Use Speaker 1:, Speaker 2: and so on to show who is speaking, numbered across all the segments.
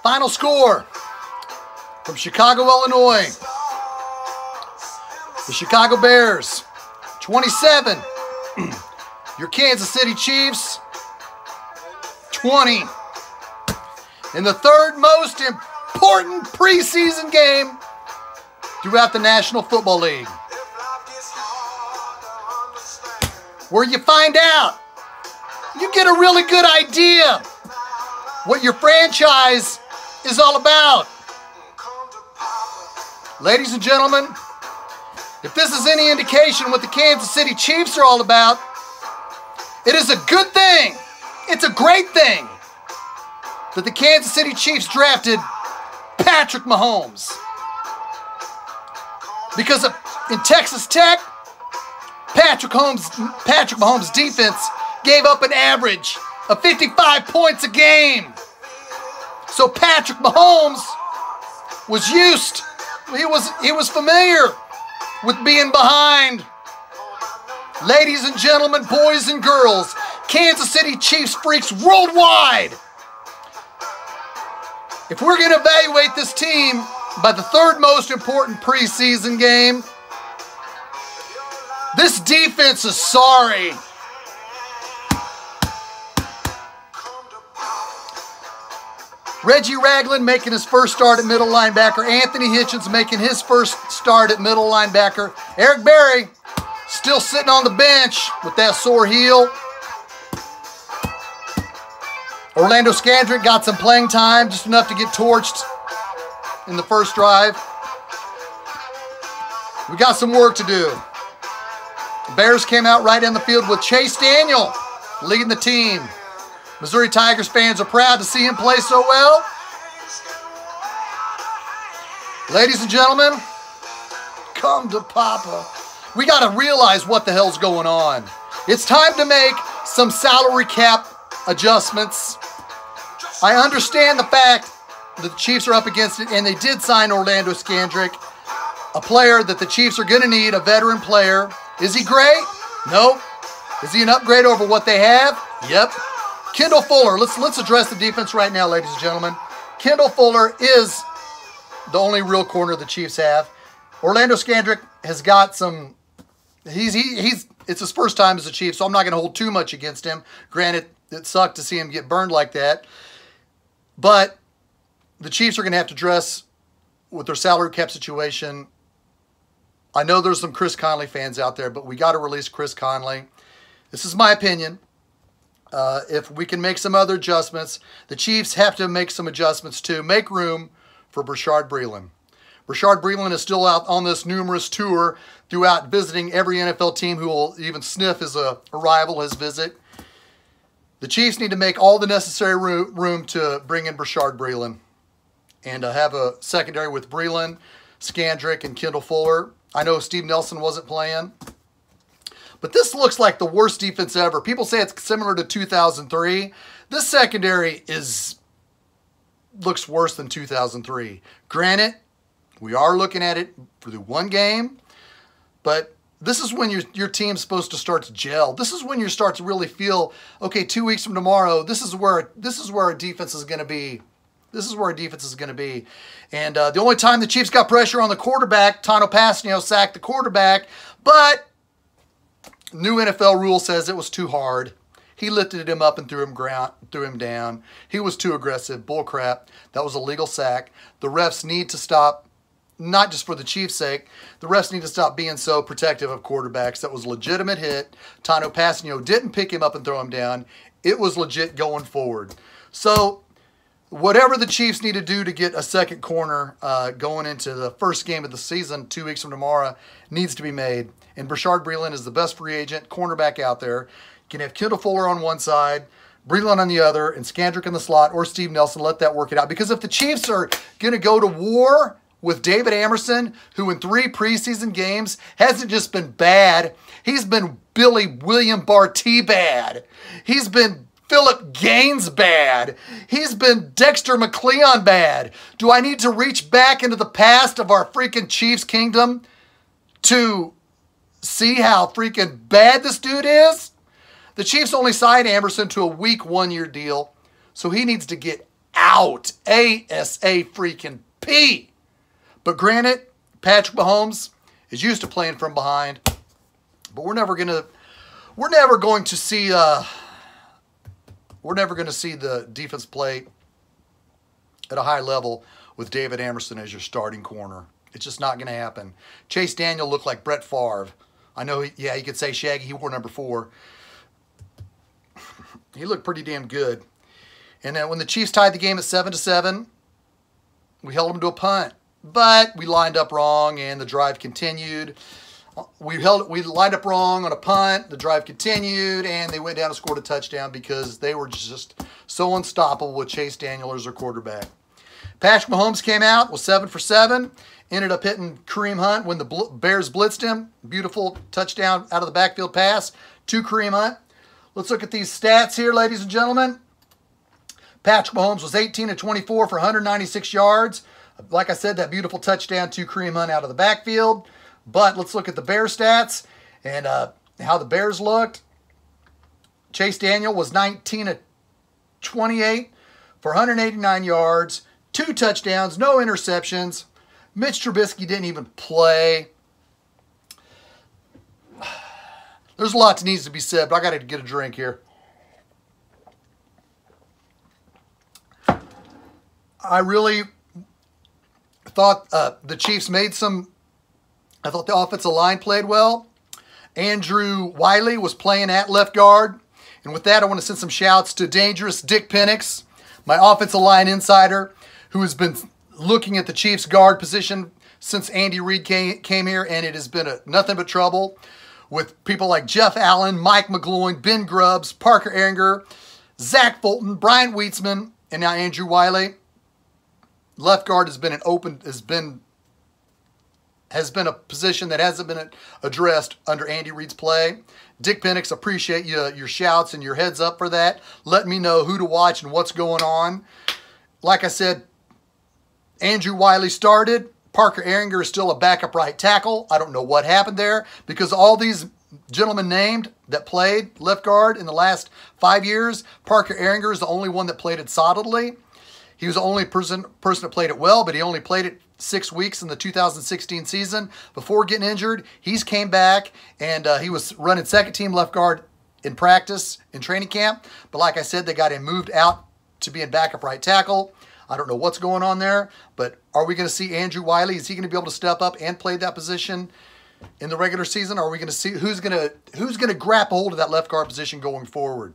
Speaker 1: Final score from Chicago, Illinois. The Chicago Bears, 27. Your Kansas City Chiefs, 20. In the third most important preseason game throughout the National Football League, where you find out, you get a really good idea what your franchise is all about. Ladies and gentlemen, if this is any indication what the Kansas City Chiefs are all about, it is a good thing. It's a great thing that the Kansas City Chiefs drafted Patrick Mahomes. Because in Texas Tech, Patrick Mahomes' defense gave up an average of 55 points a game. So Patrick Mahomes was used. He was familiar with being behind. Ladies and gentlemen, boys and girls, Kansas City Chiefs freaks worldwide. If we're going to evaluate this team by the third most important preseason game, this defense is sorry. Reggie Ragland making his first start at middle linebacker. Anthony Hitchens making his first start at middle linebacker. Eric Berry still sitting on the bench with that sore heel. Orlando Scandrick got some playing time, just enough to get torched in the first drive. We got some work to do. The Bears came out right in the field with Chase Daniel leading the team. Missouri Tigers fans are proud to see him play so well. Ladies and gentlemen, come to Papa. We got to realize what the hell's going on. It's time to make some salary cap adjustments. I understand the fact that the Chiefs are up against it, and they did sign Orlando Scandrick, a player that the Chiefs are going to need, a veteran player. Is he great? Nope. Is he an upgrade over what they have? Yep. Kendall Fuller, let's address the defense right now, ladies and gentlemen. Kendall Fuller is the only real corner the Chiefs have. Orlando Scandrick has got some. It's his first time as a Chief, so I'm not going to hold too much against him. Granted, it sucked to see him get burned like that, but the Chiefs are going to have to address with their salary cap situation. I know there's some Chris Conley fans out there, but we got to release Chris Conley. This is my opinion. If we can make some other adjustments, the Chiefs have to make some adjustments to make room for Bashaud Breeland. Bashaud Breeland is still out on this numerous tour throughout visiting every NFL team who will even sniff his arrival, his visit. The Chiefs need to make all the necessary room to bring in Bashaud Breeland and have a secondary with Breeland, Scandrick, and Kendall Fuller. I know Steve Nelson wasn't playing. But this looks like the worst defense ever. People say it's similar to 2003. This secondary looks worse than 2003. Granted, we are looking at it for the one game, but this is when your team's supposed to start to gel. This is when you start to really feel, okay, 2 weeks from tomorrow, this is where our defense is going to be. This is where our defense is going to be. And the only time the Chiefs got pressure on the quarterback, Tano Passanio sacked the quarterback, but new NFL rule says it was too hard. He lifted him up and threw him down. He was too aggressive. Bull crap. That was a legal sack. The refs need to stop, not just for the Chiefs' sake, the refs need to stop being so protective of quarterbacks. That was a legitimate hit. Tano Passanio didn't pick him up and throw him down. It was legit going forward. So whatever the Chiefs need to do to get a second corner going into the first game of the season 2 weeks from tomorrow needs to be made. And Bashaud Breeland is the best free agent cornerback out there. You can have Kendall Fuller on one side, Breeland on the other, and Scandrick in the slot, or Steve Nelson. Let that work it out. Because if the Chiefs are going to go to war with David Amerson, who in 3 preseason games hasn't just been bad, he's been Billy William Barty bad. He's been Philip Gaines bad. He's been Dexter McCleon bad. Do I need to reach back into the past of our freaking Chiefs kingdom to see how freaking bad this dude is? The Chiefs only signed Amerson to a week 1-year deal, so he needs to get out. ASA freaking P. But granted, Patrick Mahomes is used to playing from behind. But we're never going to see the defense play at a high level with David Amerson as your starting corner. It's just not going to happen. Chase Daniel looked like Brett Favre. I know, he could say Shaggy, he wore number 4. He looked pretty damn good. And then when the Chiefs tied the game at 7-7, we held them to a punt. But we lined up wrong, and the drive continued. We lined up wrong on a punt. The drive continued, and they went down and scored a touchdown because they were just so unstoppable with Chase Daniel as their quarterback. Patrick Mahomes came out, was 7 for 7. Ended up hitting Kareem Hunt when the Bears blitzed him. Beautiful touchdown out of the backfield pass to Kareem Hunt. Let's look at these stats here, ladies and gentlemen. Patrick Mahomes was 18 of 24 for 196 yards. Like I said, that beautiful touchdown to Kareem Hunt out of the backfield. But let's look at the Bears stats and how the Bears looked. Chase Daniel was 19 of 28 for 189 yards, 2 touchdowns, no interceptions. Mitch Trubisky didn't even play. There's a lot that needs to be said, but I got to get a drink here. I really thought the Chiefs made some... I thought the offensive line played well. Andrew Wiley was playing at left guard. And with that, I want to send some shouts to Dangerous Dick Penix, my offensive line insider, who has been looking at the Chiefs guard position since Andy Reid came here, and it has been nothing but trouble with people like Jeff Allen, Mike McGloin, Ben Grubbs, Parker Ehringer, Zach Fulton, Brian Weitzman, and now Andrew Wiley. Left guard has been a position that hasn't been addressed under Andy Reid's play. Dick Penix, appreciate your shouts and your heads up for that. Let me know who to watch and what's going on. Like I said, Andrew Wiley started. Parker Ehringer is still a backup right tackle. I don't know what happened there because all these gentlemen named that played left guard in the last 5 years, Parker Ehringer is the only one that played it solidly. He was the only person that played it well, but he only played it 6 weeks in the 2016 season. Before getting injured, he's came back, and he was running second-team left guard in practice, in training camp. But like I said, they got him moved out to being backup right tackle. I don't know what's going on there, but are we going to see Andrew Wiley? Is he going to be able to step up and play that position in the regular season? Or are we going to see who's going to grab hold of that left guard position going forward?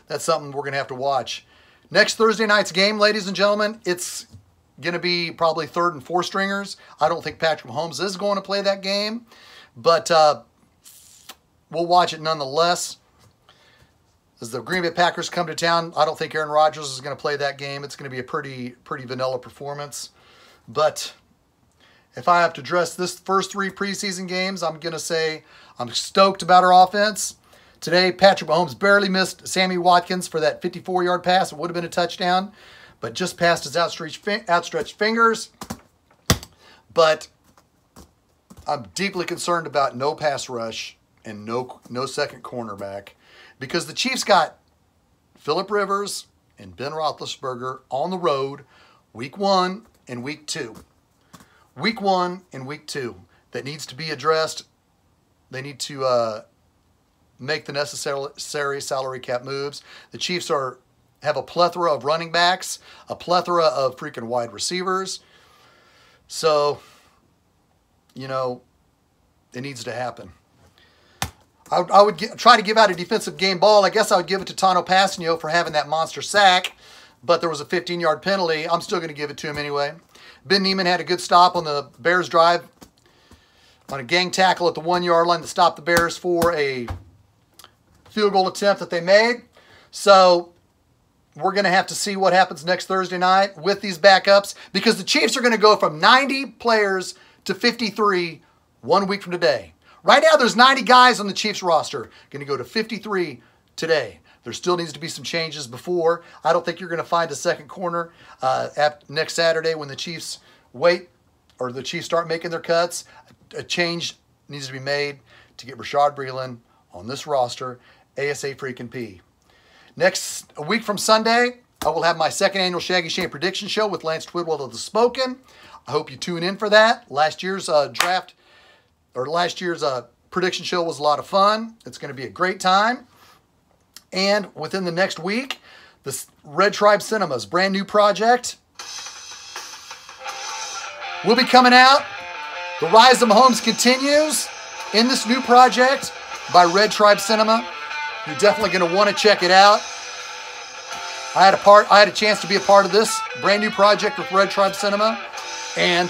Speaker 1: That's something we're going to have to watch. Next Thursday night's game, ladies and gentlemen, it's going to be probably 3rd and 4th stringers. I don't think Patrick Mahomes is going to play that game, but we'll watch it nonetheless. As the Green Bay Packers come to town, I don't think Aaron Rodgers is going to play that game. It's going to be a pretty vanilla performance. But if I have to address this first 3 preseason games, I'm going to say I'm stoked about our offense. Today, Patrick Mahomes barely missed Sammy Watkins for that 54-yard pass. It would have been a touchdown, but just past his outstretched fingers. But I'm deeply concerned about no pass rush and no second cornerback because the Chiefs got Phillip Rivers and Ben Roethlisberger on the road week 1 and week 2. Week 1 and week 2. That needs to be addressed. They need to make the necessary salary cap moves. The Chiefs have a plethora of running backs, a plethora of freaking wide receivers. So, you know, it needs to happen. I would try to give out a defensive game ball. I guess I would give it to Tano Passanio for having that monster sack, but there was a 15-yard penalty. I'm still going to give it to him anyway. Ben Neiman had a good stop on the Bears drive on a gang tackle at the 1-yard line to stop the Bears for a field goal attempt that they made. So we're going to have to see what happens next Thursday night with these backups because the Chiefs are going to go from 90 players to 53 1 week from today. Right now, there's 90 guys on the Chiefs roster. Going to go to 53 today. There still needs to be some changes before. I don't think you're going to find a second corner next Saturday when the Chiefs the Chiefs start making their cuts. A change needs to be made to get Rashad Breeland on this roster ASA freaking P. A week from Sunday, I will have my second annual Shaggyshane prediction show with Lance Twidwell of The Spoken. I hope you tune in for that. Last year's prediction show was a lot of fun. It's going to be a great time. And within the next week, the Red Tribe Cinema's brand new project will be coming out. The Rise of Mahomes continues in this new project by Red Tribe Cinema. You're definitely going to want to check it out. I had a chance to be a part of this brand new project with Red Tribe Cinema, and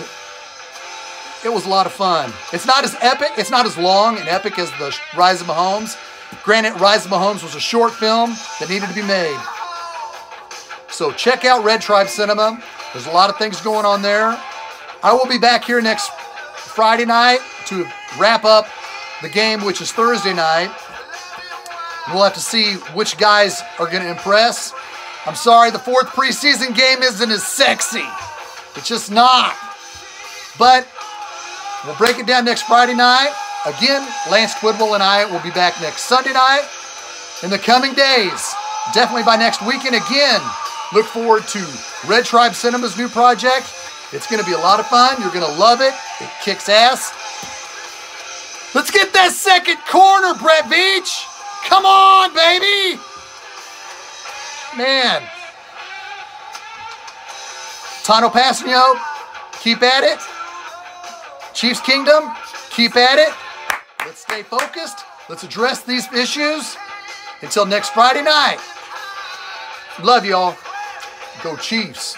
Speaker 1: it was a lot of fun. It's not as epic, it's not as long and epic as the Rise of Mahomes. Granted, Rise of Mahomes was a short film that needed to be made. So check out Red Tribe Cinema. There's a lot of things going on there. I will be back here next Friday night to wrap up the game, which is Thursday night. We'll have to see which guys are going to impress. I'm sorry, the fourth preseason game isn't as sexy. It's just not. But we'll break it down next Friday night. Again, Lance Twidwell and I will be back next Sunday night. In the coming days, definitely by next weekend again, look forward to Red Tribe Cinema's new project. It's going to be a lot of fun. You're going to love it. It kicks ass. Let's get that second corner, Brett Veach. Come on, baby. Man. Tano Passanio, keep at it. Chiefs Kingdom, keep at it. Let's stay focused. Let's address these issues. Until next Friday night. Love y'all. Go Chiefs.